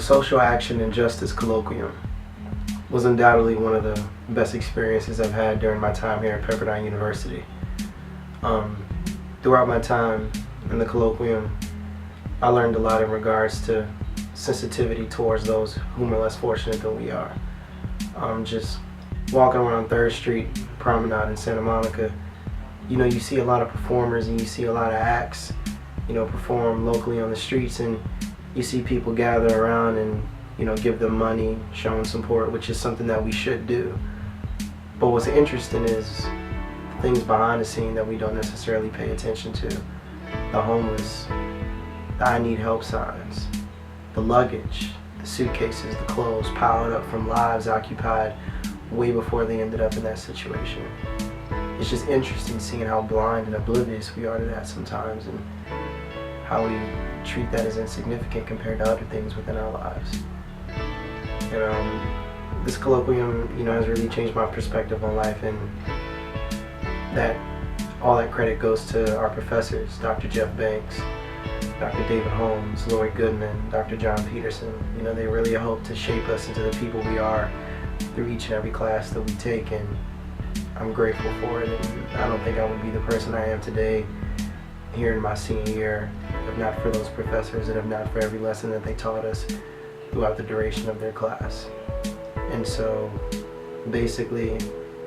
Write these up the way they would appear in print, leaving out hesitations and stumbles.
The Social Action and Justice Colloquium was undoubtedly one of the best experiences I've had during my time here at Pepperdine University. Throughout my time in the colloquium, I learned a lot in regards to sensitivity towards those whom are less fortunate than we are. Just walking around 3rd Street Promenade in Santa Monica, you see a lot of performers and you see a lot of acts, perform locally on the streets, and you see people gather around and, give them money, showing support, which is something that we should do. But what's interesting is things behind the scene that we don't necessarily pay attention to. The homeless, the I need help signs, the luggage, the suitcases, the clothes piled up from lives occupied way before they ended up in that situation. It's just interesting seeing how blind and oblivious we are to that sometimes, and how we treat that as insignificant compared to other things within our lives. And this colloquium, has really changed my perspective on life, and that all that credit goes to our professors, Dr. Jeff Banks, Dr. David Holmes, Lori Goodman, Dr. John Peterson. They really helped to shape us into the people we are through each and every class that we take, and I'm grateful for it. And I don't think I would be the person I am today here in my senior year if not for those professors, and if not for every lesson that they taught us throughout the duration of their class. And so basically,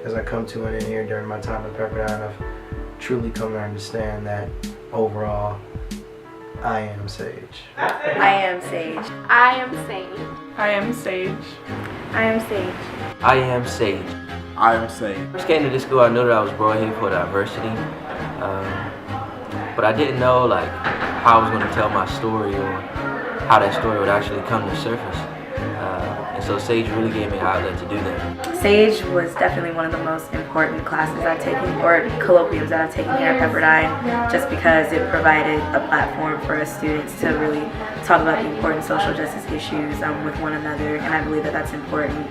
as I come to an end here during my time at Pepperdine, I've truly come to understand that overall, I am SAAJ. I am SAAJ. I am SAAJ. I am SAAJ. I am SAAJ. I am SAAJ. I am SAAJ. First came to this school, I knew that I was brought here for diversity, but I didn't know how I was going to tell my story or how that story would actually come to surface. And so SAAJ really gave me an outlet to do that. SAAJ was definitely one of the most important classes I've taken, or colloquiums that I've taken here at Pepperdine, just because it provided a platform for us students to really talk about the important social justice issues with one another, and I believe that that's important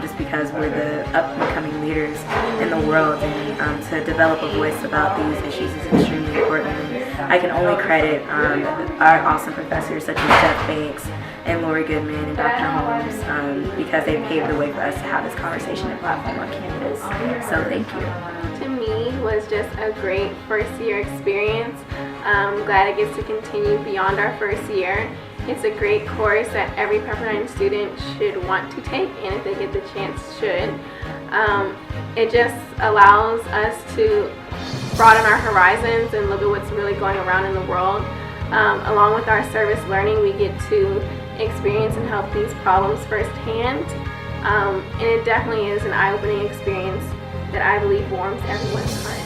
just because we're the up-and-coming leaders in the world, and to develop a voice about these issues is extremely important. And I can only credit our awesome professors such as Jeff Banks and Lori Goodman and Dr. Holmes because they paved the way for us to have this conversation and platform on campus. So thank you. To me, was just a great first year experience. I'm glad it gets to continue beyond our first year. It's a great course that every Pepperdine student should want to take, and if they get the chance, should. It just allows us to broaden our horizons and look at what's really going around in the world. Along with our service learning, we get to experience and help these problems firsthand. And it definitely is an eye-opening experience that I believe warms everyone's heart.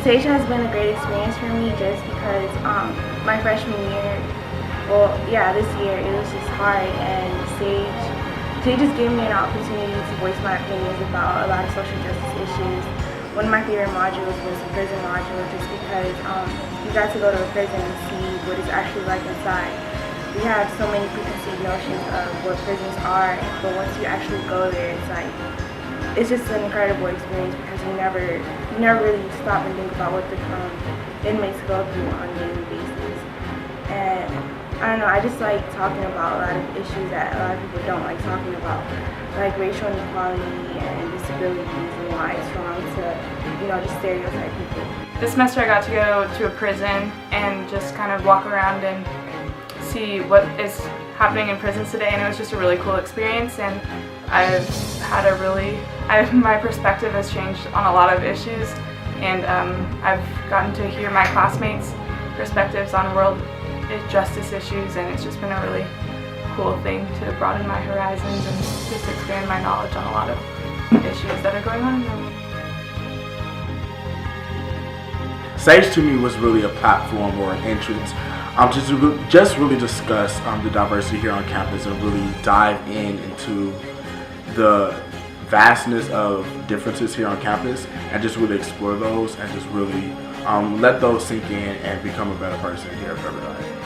SAAJ has been a great experience for me just because my freshman year, this year, it was just hard, and SAAJ just gave me an opportunity to voice my opinions about a lot of social justice issues. One of my favorite modules was the prison module, just because you got to go to a prison and see what it's actually like inside. We have so many preconceived notions of what prisons are, but once you actually go there, it's just an incredible experience because you never really stop and think about what the inmates go through on a daily basis. And I don't know, I just like talking about a lot of issues that a lot of people don't like talking about, like racial inequality and disabilities, and why it's wrong to, just stereotype people. This semester I got to go to a prison and just kind of walk around and see what is happening in prisons today, and it was just a really cool experience, and my perspective has changed on a lot of issues, and I've gotten to hear my classmates' perspectives on world justice issues, and it's just been a really cool thing to broaden my horizons and just expand my knowledge on a lot of issues that are going on in the world. SAAJ to me was really a platform or an entrance just really discuss the diversity here on campus and really dive into the vastness of differences here on campus, and just really explore those and just really let those sink in and become a better person here at Pepperdine.